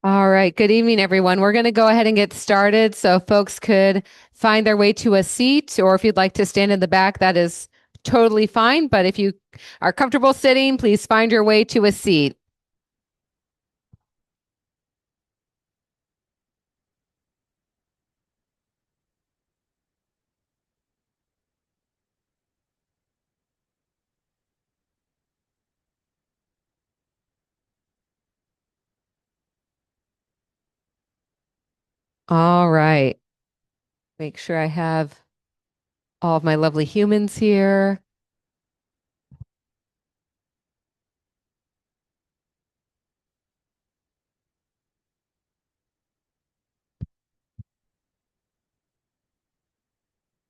All right. Good evening, everyone. We're going to go ahead and get started. So folks could find their way to a seat, or if you'd like to stand in the back, that is totally fine. But if you are comfortable sitting, please find your way to a seat. All right. Make sure I have all of my lovely humans here.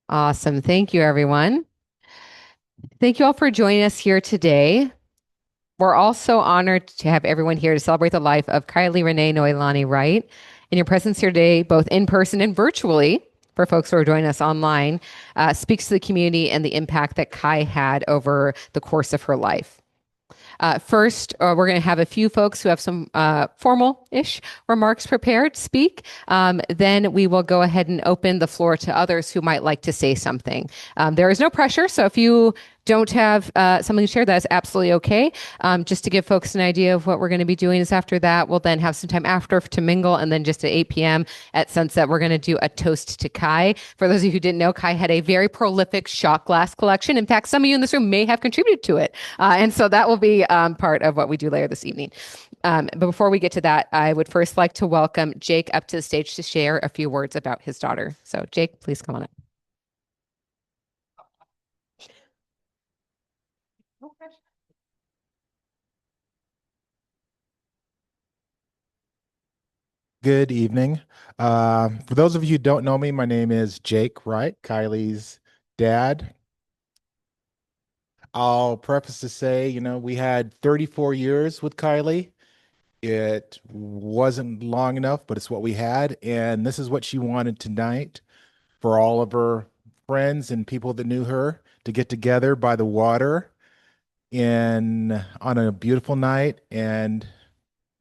Awesome. Thank you, everyone. Thank you all for joining us here today. We're also honored to have everyone here to celebrate the life of Kylie Renee Noelani Wright. And your presence here today, both in person and virtually, for folks who are joining us online, speaks to the community and the impact that Kai had over the course of her life. First, we're going to have a few folks who have some formal-ish remarks prepared to speak. Then we will go ahead and open the floor to others who might like to say something. There is no pressure, so if you don't have something to share, that is absolutely okay. Just to give folks an idea of what we're going to be doing is after that, we'll then have some time after to mingle, and then just at 8 p.m. at sunset, we're going to do a toast to Kai. For those of you who didn't know, Kai had a very prolific shot glass collection. In fact, some of you in this room may have contributed to it. And so that will be part of what we do later this evening. But before we get to that, I would first like to welcome Jake up to the stage to share a few words about his daughter. So Jake, please come on up. Good evening. For those of you who don't know me, my name is Jake Wright, Kylie's dad. I'll preface to say, we had 34 years with Kylie. It wasn't long enough, but it's what we had. And this is what she wanted tonight for all of her friends and people that knew her to get together by the water on a beautiful night and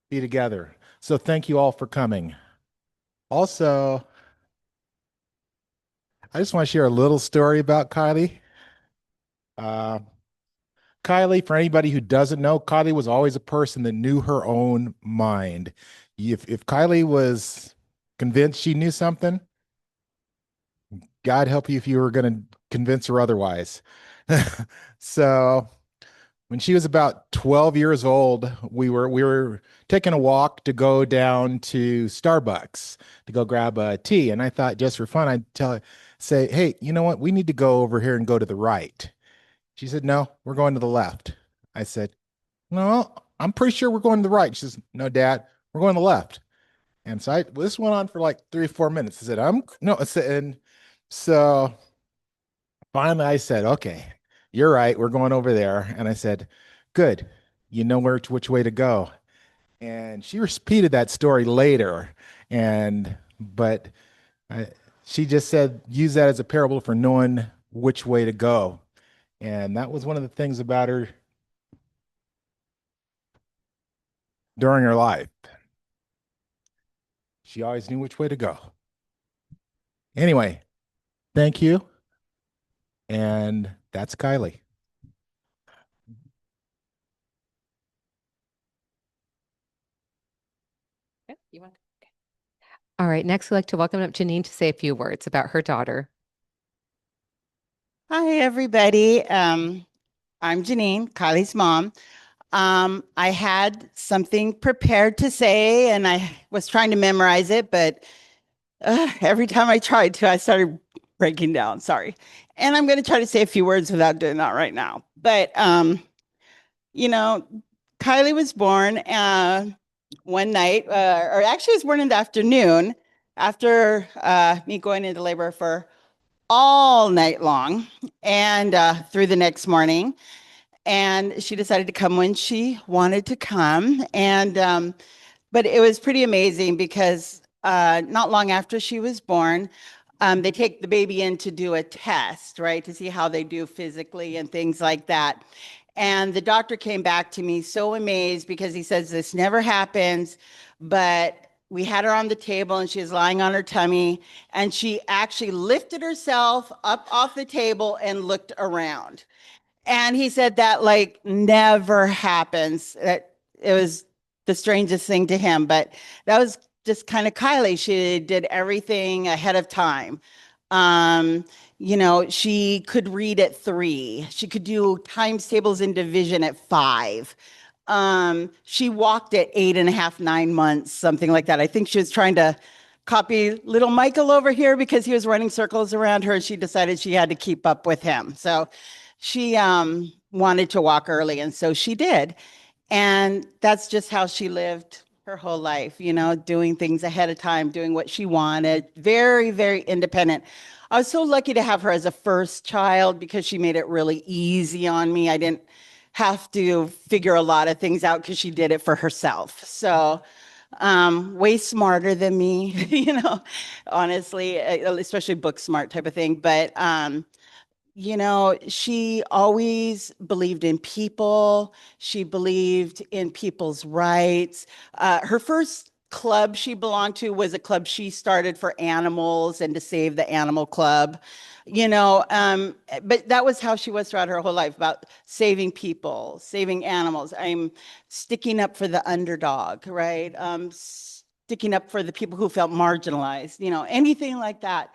be together. So thank you all for coming. Also, I just want to share a little story about Kylie. Uh, Kylie, for anybody who doesn't know, Kylie was always a person that knew her own mind. If Kylie was convinced she knew something, God help you if you were going to convince her otherwise. So when she was about 12 years old, we were taking a walk to go down to Starbucks to go grab a tea. And I thought just for fun, say, hey, you know what? We need to go over here and go to the right. She said, no, we're going to the left. I said, no, I'm pretty sure we're going to the right. She says, no, Dad, we're going to the left. And so this went on for like 3 or 4 minutes. I said, no, and so finally I said, okay, you're right. We're going over there. And I said, good. You know which way to go. And she repeated that story later. But I, she just said, use that as a parable for knowing which way to go. And that was one of the things about her during her life. She always knew which way to go. Anyway, thank you. And that's Kylie. All right. Next, we'd like to welcome up Janine to say a few words about her daughter. Hi, everybody. I'm Janine, Kylie's mom. I had something prepared to say, and I was trying to memorize it, but every time I tried to, I started breaking down. Sorry. And I'm going to try to say a few words without doing that right now. But, you know, Kylie was born one night, or actually was born in the afternoon after me going into labor for all night long and through the next morning. And she decided to come when she wanted to come. But it was pretty amazing because not long after she was born, they take the baby in to do a test, right, to see how they do physically and things like that. And the doctor came back to me so amazed because he says this never happens, but we had her on the table and she was lying on her tummy, and she actually lifted herself up off the table and looked around. And he said that like never happens. That it was the strangest thing to him, but that was just kind of Kailee. She did everything ahead of time. Um, she could read at 3. She could do times tables in division at 5. She walked at 8.5, 9 months, something like that. I think she was trying to copy little Michael over here because he was running circles around her, and she decided she had to keep up with him. So she wanted to walk early, and so she did. And that's just how she lived her whole life, doing things ahead of time, doing what she wanted, very, very independent. I was so lucky to have her as a first child because she made it really easy on me. I didn't have to figure a lot of things out because she did it for herself. So, way smarter than me, honestly, especially book smart type of thing. But she always believed in people. She believed in people's rights. Her first club she belonged to was a club she started for animals and to save the animal club. But that was how she was throughout her whole life, about saving people, saving animals. I'm sticking up for the underdog, right? Sticking up for the people who felt marginalized, anything like that.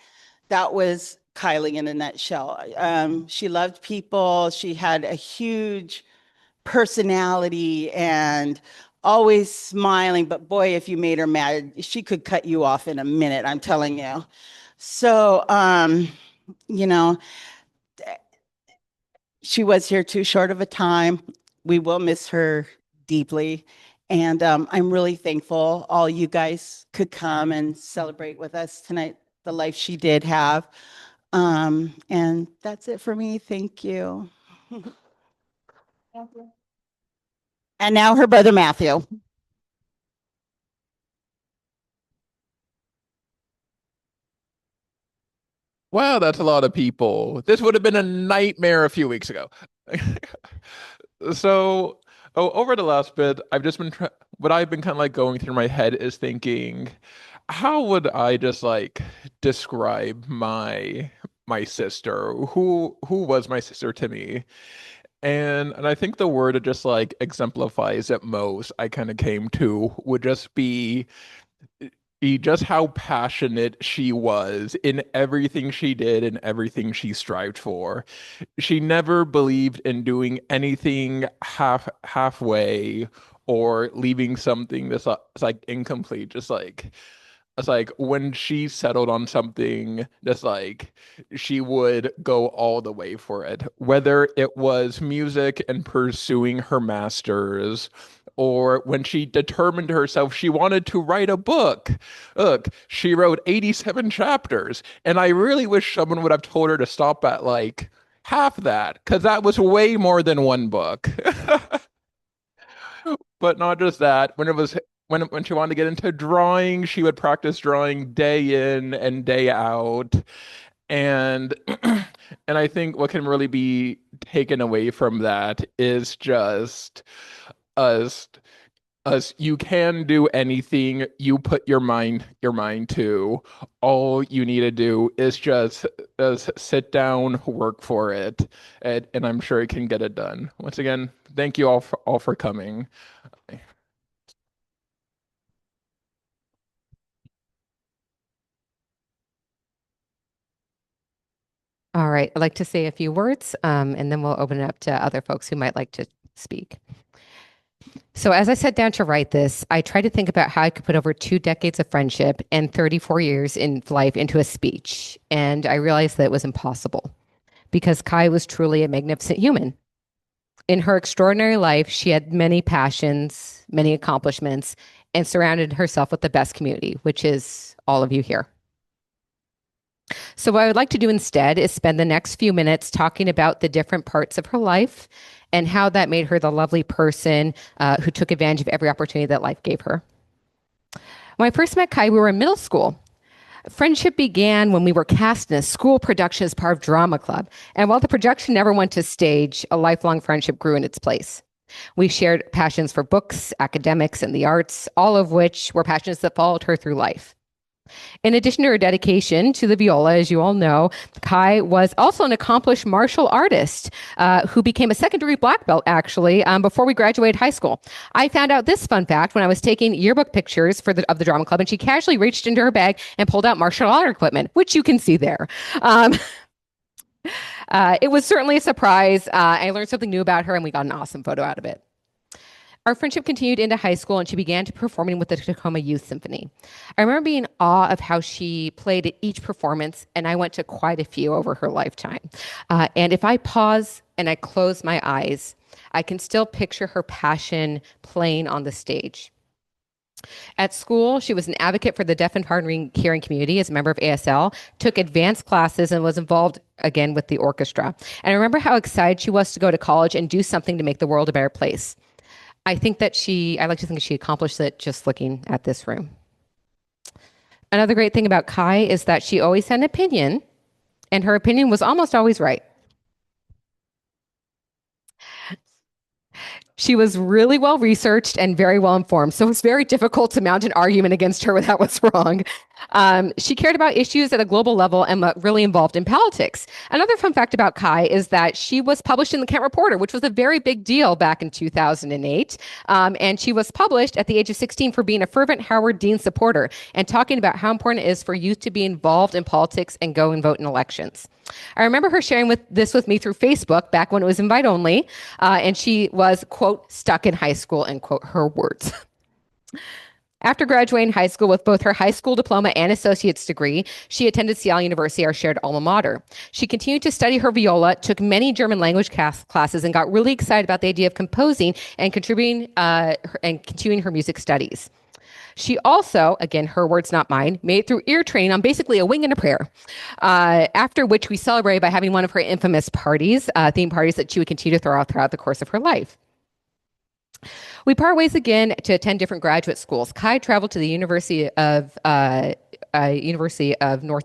That was Kailee in a nutshell. She loved people. She had a huge personality and always smiling. But boy, if you made her mad, she could cut you off in a minute, I'm telling you. So, you know, she was here too short of a time. We will miss her deeply. And I'm really thankful all you guys could come and celebrate with us tonight, the life she did have. And that's it for me. Thank you. And now her brother Matthew. Wow, that's a lot of people. This would have been a nightmare a few weeks ago. So, over the last bit, I've just been what I've been kind of like going through my head is thinking, how would I just like describe my sister? Who was my sister to me? And I think the word that just like exemplifies it most I kind of came to would just be just how passionate she was in everything she did and everything she strived for. She never believed in doing anything halfway or leaving something that's like incomplete. Just like it's like when she settled on something that's like she would go all the way for it, whether it was music and pursuing her master's, or when she determined herself she wanted to write a book. Look, she wrote 87 chapters, and I really wish someone would have told her to stop at like half that, because that was way more than one book. But not just that, when she wanted to get into drawing, she would practice drawing day in and day out. And and I think what can really be taken away from that is just us us you can do anything you put your mind to. All you need to do is just sit down, work for it, and I'm sure you can get it done. Once again, thank you all for coming. All right. I'd like to say a few words, and then we'll open it up to other folks who might like to speak. So, as I sat down to write this, I tried to think about how I could put over 2 decades of friendship and 34 years in life into a speech. And I realized that it was impossible because Kai was truly a magnificent human. In her extraordinary life, she had many passions, many accomplishments, and surrounded herself with the best community, which is all of you here. So, what I would like to do instead is spend the next few minutes talking about the different parts of her life and how that made her the lovely person who took advantage of every opportunity that life gave her. When I first met Kai, we were in middle school. Friendship began when we were cast in a school production as part of drama club. And while the production never went to stage, a lifelong friendship grew in its place. We shared passions for books, academics, and the arts, all of which were passions that followed her through life. In addition to her dedication to the viola, as you all know, Kai was also an accomplished martial artist who became a second-degree black belt, actually, before we graduated high school. I found out this fun fact when I was taking yearbook pictures of the drama club, and she casually reached into her bag and pulled out martial art equipment, which you can see there. It was certainly a surprise. I learned something new about her, and we got an awesome photo out of it. Our friendship continued into high school, and she began performing with the Tacoma Youth Symphony. I remember being in awe of how she played at each performance, and I went to quite a few over her lifetime. And if I pause and I close my eyes, I can still picture her passion playing on the stage. At school, she was an advocate for the deaf and hard hearing community as a member of ASL, took advanced classes, and was involved again with the orchestra. And I remember how excited she was to go to college and do something to make the world a better place. I like to think she accomplished it just looking at this room. Another great thing about Kai is that she always had an opinion, and her opinion was almost always right. She was really well researched and very well informed, so it was very difficult to mount an argument against her when that was wrong. She cared about issues at a global level and really involved in politics. Another fun fact about Kai is that she was published in the Kent Reporter, which was a very big deal back in 2008. And she was published at the age of 16 for being a fervent Howard Dean supporter and talking about how important it is for youth to be involved in politics and go and vote in elections. I remember her sharing this with me through Facebook back when it was invite only, and she was, quote, stuck in high school, end quote, her words. After graduating high school with both her high school diploma and associate's degree, she attended Seattle University, our shared alma mater. She continued to study her viola, took many German language classes, and got really excited about the idea of composing and contributing and continuing her music studies. She also, again, her words, not mine, made it through ear training on basically a wing and a prayer, after which we celebrated by having one of her infamous parties, theme parties that she would continue to throw out throughout the course of her life. We part ways again to attend different graduate schools. Kai traveled to the University of North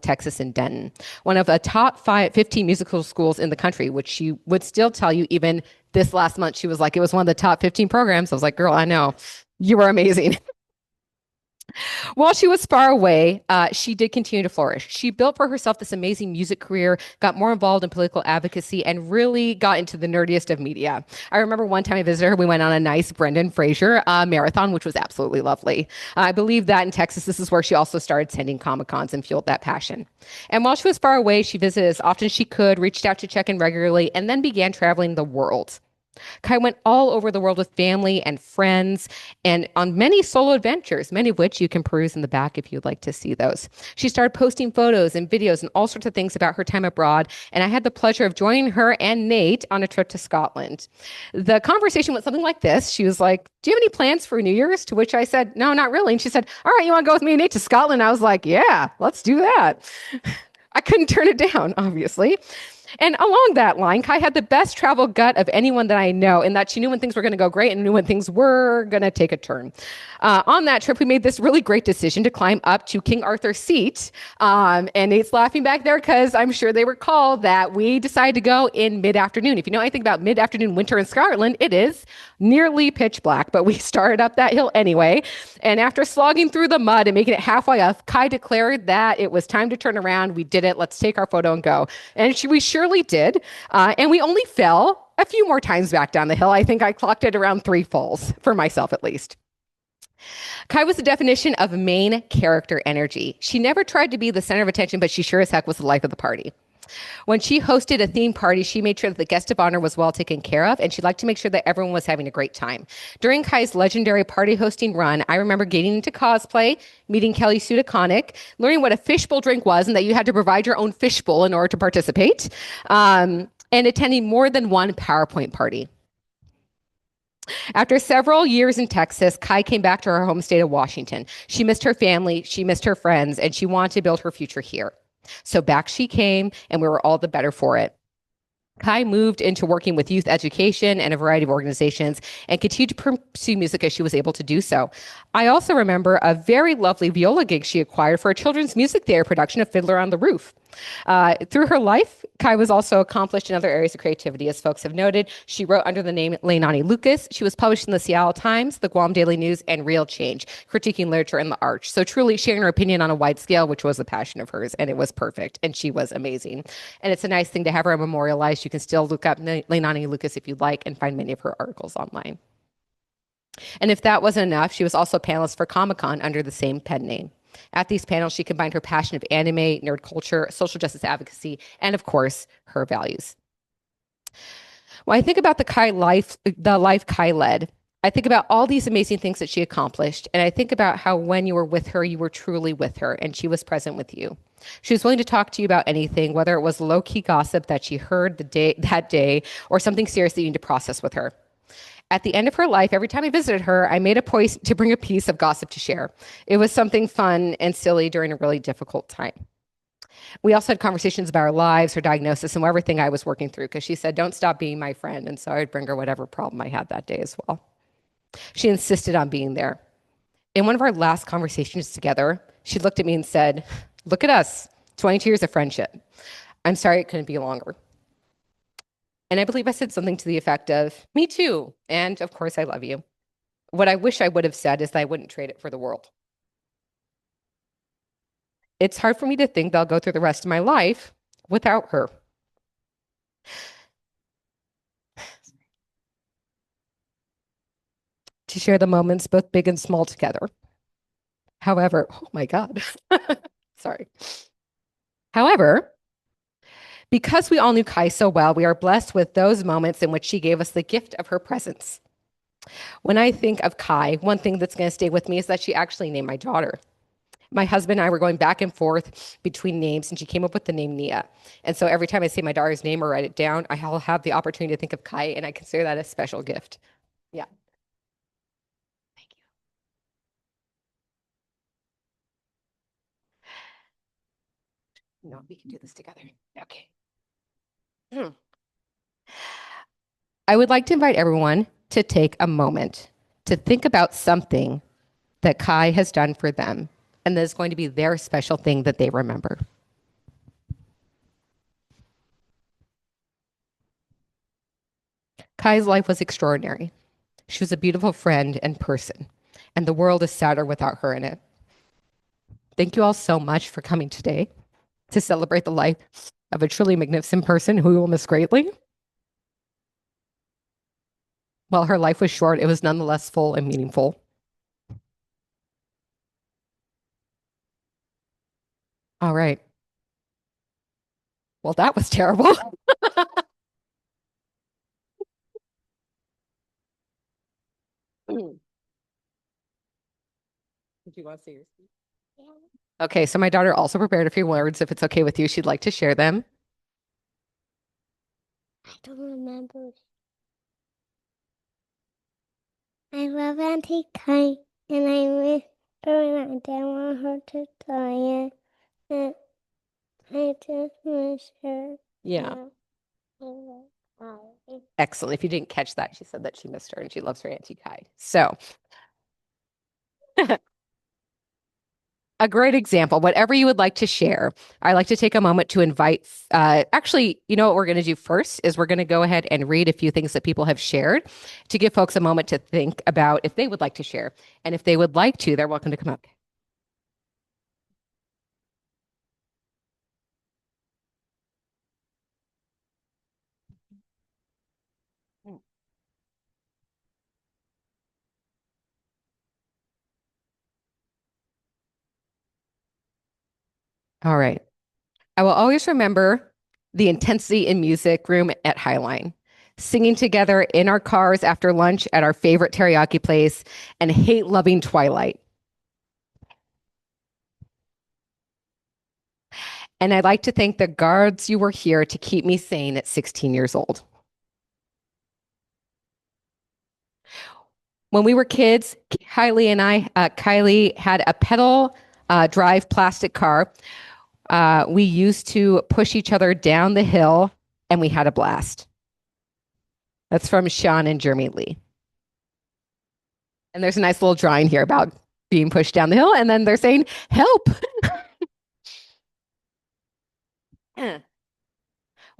Texas in Denton, one of the top 15 musical schools in the country, which she would still tell you even this last month. She was like, it was one of the top 15 programs. I was like, girl, I know. You were amazing. While she was far away, she did continue to flourish. She built for herself this amazing music career, got more involved in political advocacy, and really got into the nerdiest of media. I remember one time I visited her, we went on a nice Brendan Fraser marathon, which was absolutely lovely. I believe that in Texas, this is where she also started attending Comic-Cons and fueled that passion. And while she was far away, she visited as often as she could, reached out to check in regularly, and then began traveling the world. Kai went all over the world with family and friends and on many solo adventures, many of which you can peruse in the back if you'd like to see those. She started posting photos and videos and all sorts of things about her time abroad, and I had the pleasure of joining her and Nate on a trip to Scotland. The conversation went something like this. She was like, do you have any plans for New Year's? To which I said, no, not really. And she said, all right, you want to go with me and Nate to Scotland? I was like, yeah, let's do that. I couldn't turn it down, obviously. And along that line, Kai had the best travel gut of anyone that I know in that she knew when things were going to go great and knew when things were going to take a turn. On that trip, we made this really great decision to climb up to King Arthur's Seat. And Nate's laughing back there because I'm sure they recall that we decided to go in mid-afternoon. If you know anything about mid-afternoon winter in Scotland, it is nearly pitch black, but we started up that hill anyway. And after slogging through the mud and making it halfway up, Kai declared that it was time to turn around. We did it. Let's take our photo and go. And we surely did. And we only fell a few more times back down the hill. I think I clocked it around 3 falls, for myself at least. Kai was the definition of main character energy. She never tried to be the center of attention, but she sure as heck was the life of the party. When she hosted a theme party, she made sure that the guest of honor was well taken care of, and she liked to make sure that everyone was having a great time. During Kai's legendary party hosting run, I remember getting into cosplay, meeting Kelly Sue DeConnick, learning what a fishbowl drink was and that you had to provide your own fishbowl in order to participate, and attending more than one PowerPoint party. After several years in Texas, Kai came back to her home state of Washington. She missed her family, she missed her friends, and she wanted to build her future here. So back she came, and we were all the better for it. Kai moved into working with youth education and a variety of organizations and continued to pursue music as she was able to do so. I also remember a very lovely viola gig she acquired for a children's music theater production of Fiddler on the Roof. Through her life, Kai was also accomplished in other areas of creativity, as folks have noted. She wrote under the name Leilani Lucas. She was published in the Seattle Times, the Guam Daily News, and Real Change, critiquing literature and the arts. So truly sharing her opinion on a wide scale, which was a passion of hers, and it was perfect, and she was amazing. And it's a nice thing to have her memorialized. You can still look up Leilani Lucas if you'd like and find many of her articles online. And if that wasn't enough, she was also a panelist for Comic-Con under the same pen name. At these panels, she combined her passion of anime, nerd culture, social justice advocacy, and of course, her values. When I think about the life Kai led, I think about all these amazing things that she accomplished, and I think about how when you were with her, you were truly with her, and she was present with you. She was willing to talk to you about anything, whether it was low-key gossip that she heard that day, or something serious that you need to process with her. At the end of her life, every time I visited her, I made a point to bring a piece of gossip to share. It was something fun and silly during a really difficult time. We also had conversations about our lives, her diagnosis, and everything I was working through, because she said, don't stop being my friend. And so I would bring her whatever problem I had that day as well. She insisted on being there. In one of our last conversations together, she looked at me and said, look at us, 22 years of friendship. I'm sorry it couldn't be longer. And I believe I said something to the effect of, me too. And of course, I love you. What I wish I would have said is that I wouldn't trade it for the world. It's hard for me to think that I'll go through the rest of my life without her. To share the moments, both big and small, together. However, oh my God, sorry. However, because we all knew Kai so well, we are blessed with those moments in which she gave us the gift of her presence. When I think of Kai, one thing that's going to stay with me is that she actually named my daughter. My husband and I were going back and forth between names, and she came up with the name Nia. And so every time I say my daughter's name or write it down, I'll have the opportunity to think of Kai, and I consider that a special gift. Yeah. Thank you. No, we can do this together. Okay. I would like to invite everyone to take a moment to think about something that Kai has done for them, and that is going to be their special thing that they remember. Kai's life was extraordinary. She was a beautiful friend and person, and the world is sadder without her in it. Thank you all so much for coming today to celebrate the life of a truly magnificent person who we will miss greatly. While her life was short, it was nonetheless full and meaningful. All right. Well, that was terrible. Did you want to say your speech? Yeah. Okay, so my daughter also prepared a few words. If it's okay with you, she'd like to share them. I don't remember. I love Auntie Kai, and I miss her, and I don't want her to die. And I just miss her. Yeah. Excellent. If you didn't catch that, she said that she missed her and she loves her Auntie Kai. So a great example, whatever you would like to share. I like to take a moment to invite, actually, you know what we're going to do first is we're going to go ahead and read a few things that people have shared to give folks a moment to think about if they would like to share. And if they would like to, they're welcome to come up. All right. I will always remember the intensity in music room at Highline, singing together in our cars after lunch at our favorite teriyaki place, and hate loving Twilight. And I'd like to thank the guards you were here to keep me sane at 16 years old. When we were kids, Kailee had a pedal drive plastic car. We used to push each other down the hill, and we had a blast. That's from Sean and Jeremy Lee. And there's a nice little drawing here about being pushed down the hill, and then they're saying, help.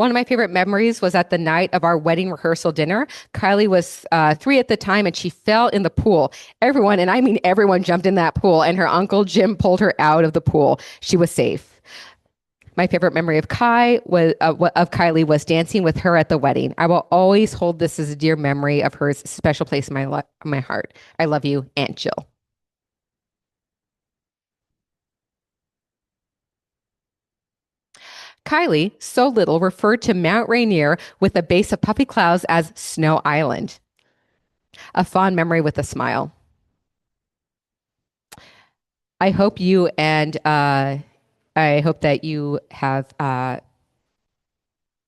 One of my favorite memories was at the night of our wedding rehearsal dinner. Kailee was 3 at the time and she fell in the pool. Everyone, and I mean everyone, jumped in that pool, and her uncle Jim pulled her out of the pool. She was safe. My favorite memory of Kailee was dancing with her at the wedding. I will always hold this as a dear memory of hers, special place in my heart. I love you, Aunt Jill. Kailee, so little, referred to Mount Rainier with a base of puffy clouds as Snow Island. A fond memory with a smile. I hope you and I hope that you have,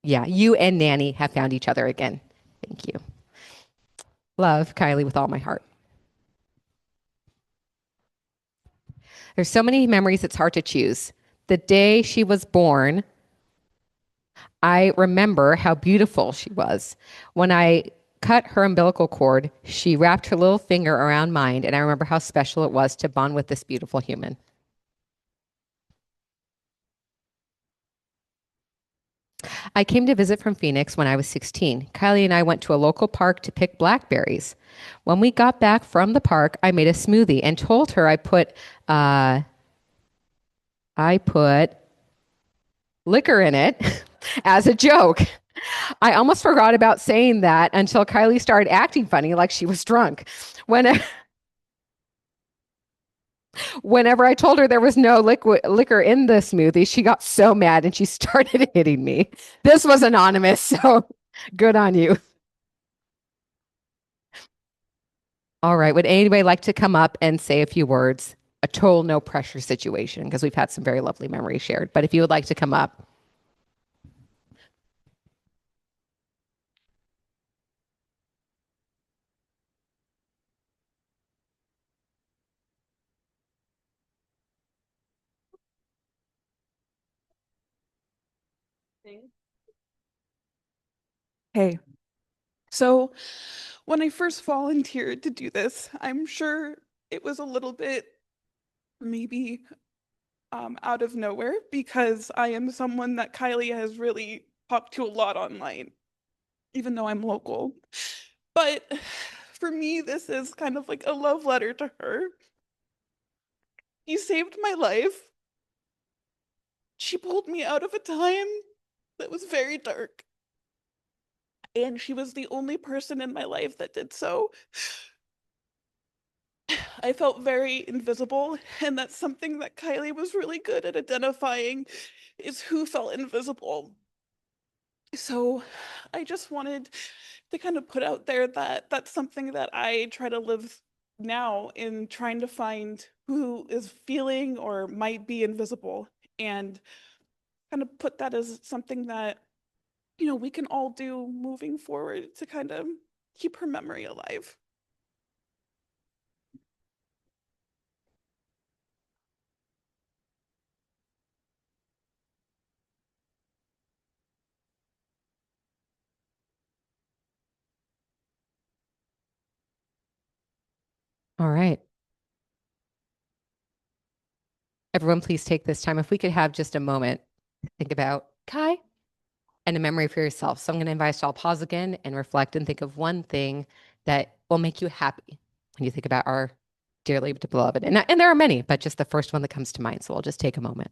you and Nanny have found each other again. Thank you. Love, Kailee, with all my heart. There's so many memories, it's hard to choose. The day she was born, I remember how beautiful she was. When I cut her umbilical cord, she wrapped her little finger around mine, and I remember how special it was to bond with this beautiful human. I came to visit from Phoenix when I was 16. Kailee and I went to a local park to pick blackberries. When we got back from the park, I made a smoothie and told her I put liquor in it as a joke. I almost forgot about saying that until Kailee started acting funny, like she was drunk. Whenever I told her there was no liquor in the smoothie, she got so mad and she started hitting me. This was anonymous, so good on you. All right. Would anybody like to come up and say a few words? A total no pressure situation, because we've had some very lovely memories shared. But if you would like to come up. Hey, so when I first volunteered to do this, I'm sure it was a little bit maybe out of nowhere because I am someone that Kailee has really talked to a lot online, even though I'm local. But for me, this is kind of like a love letter to her. You saved my life. She pulled me out of a time that was very dark. And she was the only person in my life that did so. I felt very invisible, and that's something that Kailee was really good at identifying, is who felt invisible. So I just wanted to kind of put out there that that's something that I try to live now, in trying to find who is feeling or might be invisible, and kind of put that as something that, you know, we can all do moving forward to kind of keep her memory alive. All right. Everyone, please take this time. If we could have just a moment to think about Kai and a memory for yourself. So I'm going to invite you all to pause again and reflect and think of one thing that will make you happy when you think about our dearly beloved. And there are many, but just the first one that comes to mind. So we'll just take a moment.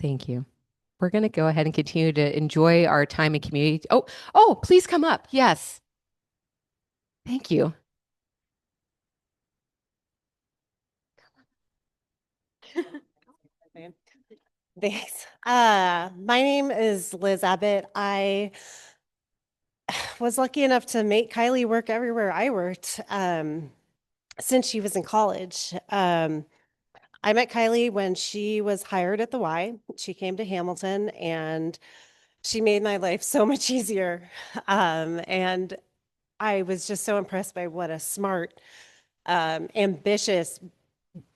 Thank you. We're going to go ahead and continue to enjoy our time in community. Oh, please come up. Yes. Thank you. Thanks. My name is Liz Abbott. I was lucky enough to make Kailee work everywhere I worked since she was in college. I met Kailee when she was hired at the Y. She came to Hamilton and she made my life so much easier. And I was just so impressed by what a smart, ambitious,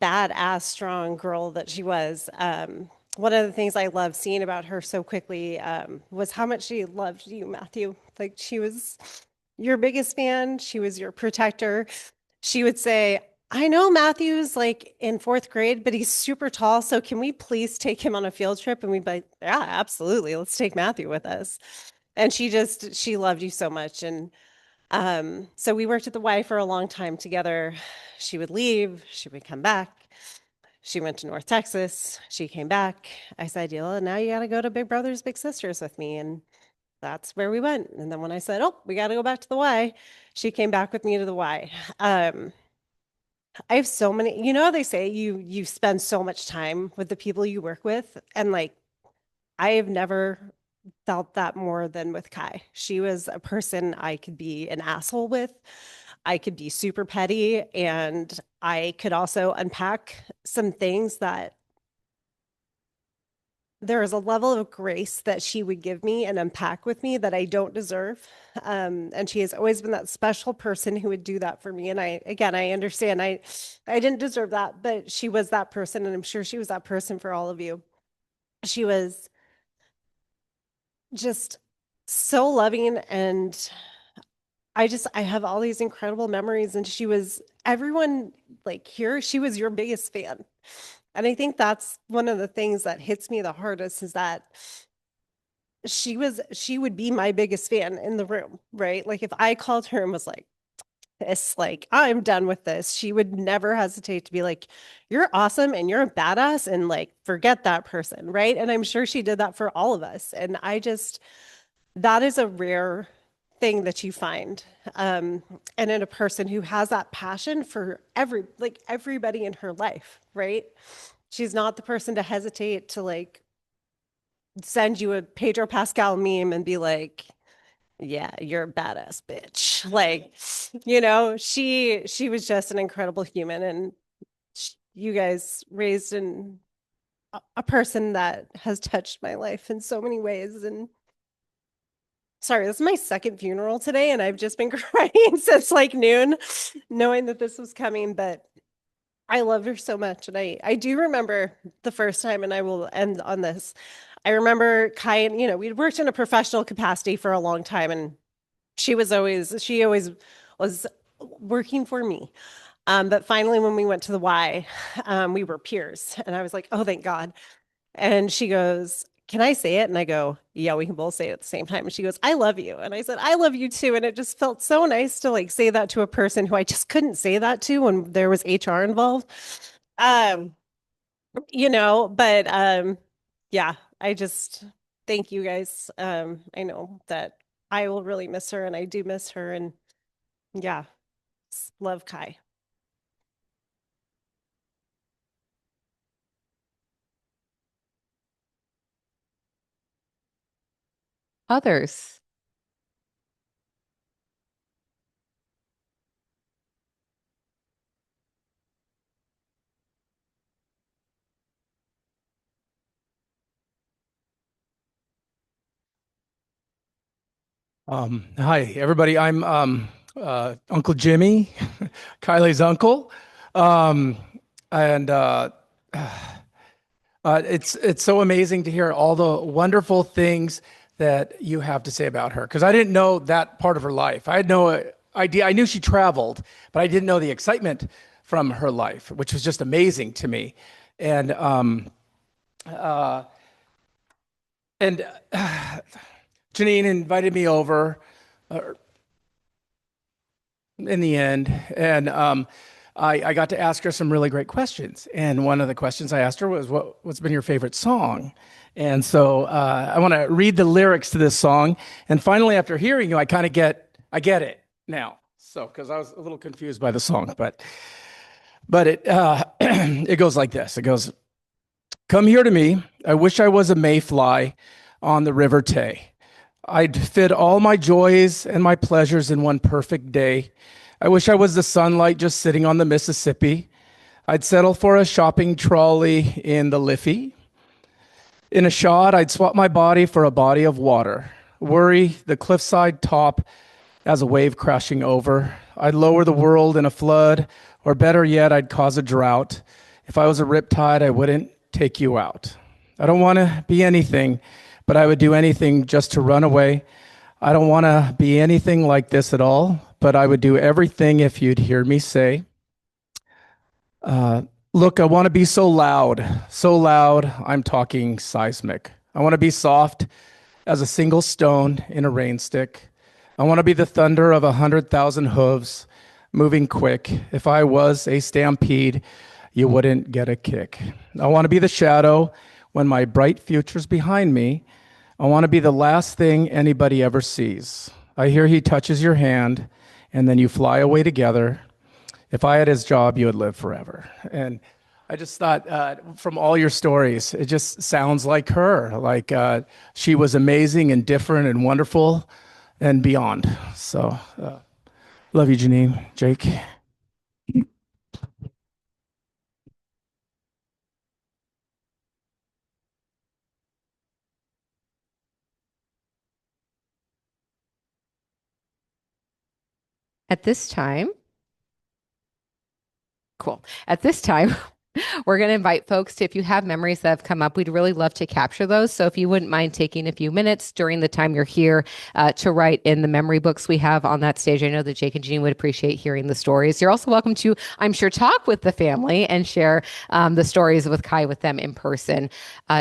badass, strong girl that she was. One of the things I loved seeing about her so quickly was how much she loved you, Matthew. Like she was your biggest fan. She was your protector. She would say, I know Matthew's like in fourth grade, but he's super tall. So can we please take him on a field trip? And we'd be like, yeah, absolutely. Let's take Matthew with us. And she loved you so much. And so we worked at the Y for a long time together. She would leave, she would come back. She went to North Texas. She came back. I said, now you got to go to Big Brothers Big Sisters with me. And that's where we went. And then when I said, oh, we got to go back to the Y, she came back with me to the Y. I have so many, how they say you spend so much time with the people you work with. And like, I have never felt that more than with Kai. She was a person I could be an asshole with. I could be super petty, and I could also unpack some things that there is a level of grace that she would give me and unpack with me that I don't deserve. And she has always been that special person who would do that for me. And I understand I didn't deserve that, but she was that person. And I'm sure she was that person for all of you. She was just so loving, and I have all these incredible memories. And she was everyone like here, she was your biggest fan. And I think that's one of the things that hits me the hardest is that she would be my biggest fan in the room, right? Like if I called her and was like, I'm done with this, she would never hesitate to be like, you're awesome and you're a badass, and like, forget that person, right? And I'm sure she did that for all of us. And that is a rare thing that you find. And in a person who has that passion for everybody in her life, right? She's not the person to hesitate to like send you a Pedro Pascal meme and be like, yeah, you're a badass bitch. Like, she was just an incredible human, and you guys raised a person that has touched my life in so many ways. And sorry, this is my second funeral today, and I've just been crying since like noon, knowing that this was coming, but I love her so much. And I do remember the first time, and I will end on this. I remember Kai, and we'd worked in a professional capacity for a long time, and she always was working for me. But finally, when we went to the Y, we were peers, and I was like, oh, thank God. And she goes, can I say it? And I go, yeah, we can both say it at the same time. And she goes, I love you. And I said, I love you too. And it just felt so nice to like say that to a person who I just couldn't say that to when there was HR involved. But yeah, I just thank you guys. I know that I will really miss her, and I do miss her. And yeah, love Kai. Others. Hi, everybody. I'm Uncle Jimmy, Kylie's uncle. And it's so amazing to hear all the wonderful things that you have to say about her, because I didn't know that part of her life. I had no idea. I knew she traveled, but I didn't know the excitement from her life, which was just amazing to me. And Janine invited me over in the end, and I got to ask her some really great questions. And one of the questions I asked her was, what's been your favorite song? And so I want to read the lyrics to this song. And finally, after hearing you, I get it now. So, because I was a little confused by the song, but it it goes like this. It goes, come here to me. I wish I was a mayfly on the River Tay. I'd fit all my joys and my pleasures in one perfect day. I wish I was the sunlight just sitting on the Mississippi. I'd settle for a shopping trolley in the Liffey. In a shot, I'd swap my body for a body of water. Worry the cliffside top as a wave crashing over. I'd lower the world in a flood, or better yet, I'd cause a drought. If I was a riptide, I wouldn't take you out. I don't want to be anything, but I would do anything just to run away. I don't want to be anything like this at all, but I would do everything if you'd hear me say, look, I want to be so loud, I'm talking seismic. I want to be soft as a single stone in a rain stick. I want to be the thunder of 100,000 hooves moving quick. If I was a stampede, you wouldn't get a kick. I want to be the shadow when my bright future's behind me. I want to be the last thing anybody ever sees. I hear he touches your hand, and then you fly away together. If I had his job, you would live forever. And I just thought, from all your stories, it just sounds like her. Like she was amazing and different and wonderful and beyond. So, love you, Janine. Jake. At this time, cool. At this time, we're going to invite folks to, if you have memories that have come up, we'd really love to capture those. So if you wouldn't mind taking a few minutes during the time you're here to write in the memory books we have on that stage. I know that Jake and Jean would appreciate hearing the stories. You're also welcome to, I'm sure, talk with the family and share the stories with Kai with them in person.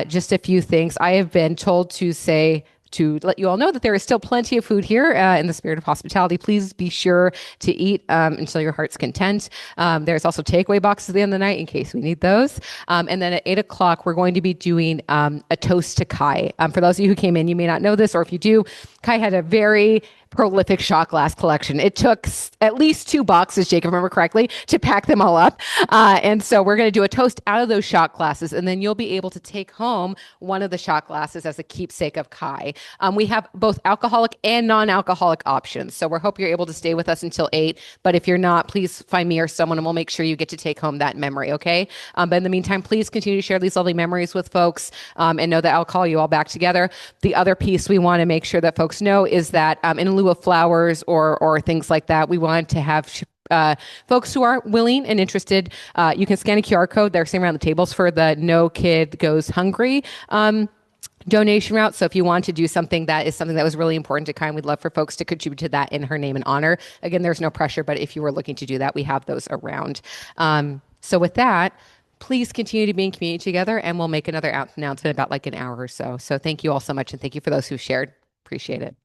Just a few things. I have been told to say, to let you all know that there is still plenty of food here in the spirit of hospitality. Please be sure to eat until your heart's content. There's also takeaway boxes at the end of the night in case we need those. And then at 8 o'clock, we're going to be doing a toast to Kai. For those of you who came in, you may not know this, or if you do, Kai had a very prolific shot glass collection. It took at least 2 boxes, Jake, if I remember correctly, to pack them all up. And so we're going to do a toast out of those shot glasses, and then you'll be able to take home one of the shot glasses as a keepsake of Kai. We have both alcoholic and non-alcoholic options. So we hope you're able to stay with us until 8. But if you're not, please find me or someone, and we'll make sure you get to take home that memory, okay? But in the meantime, please continue to share these lovely memories with folks, and know that I'll call you all back together. The other piece we want to make sure that folks know is that in lieu of flowers or things like that, we want to have folks who are willing and interested. You can scan a QR code. They're sitting around the tables for the No Kid Goes Hungry donation route. So if you want to do something that is something that was really important to Kai, we'd love for folks to contribute to that in her name and honor. Again, there's no pressure, but if you were looking to do that, we have those around. So with that, please continue to be in community together, and we'll make another announcement about like an hour or so. So thank you all so much, and thank you for those who shared. Appreciate it.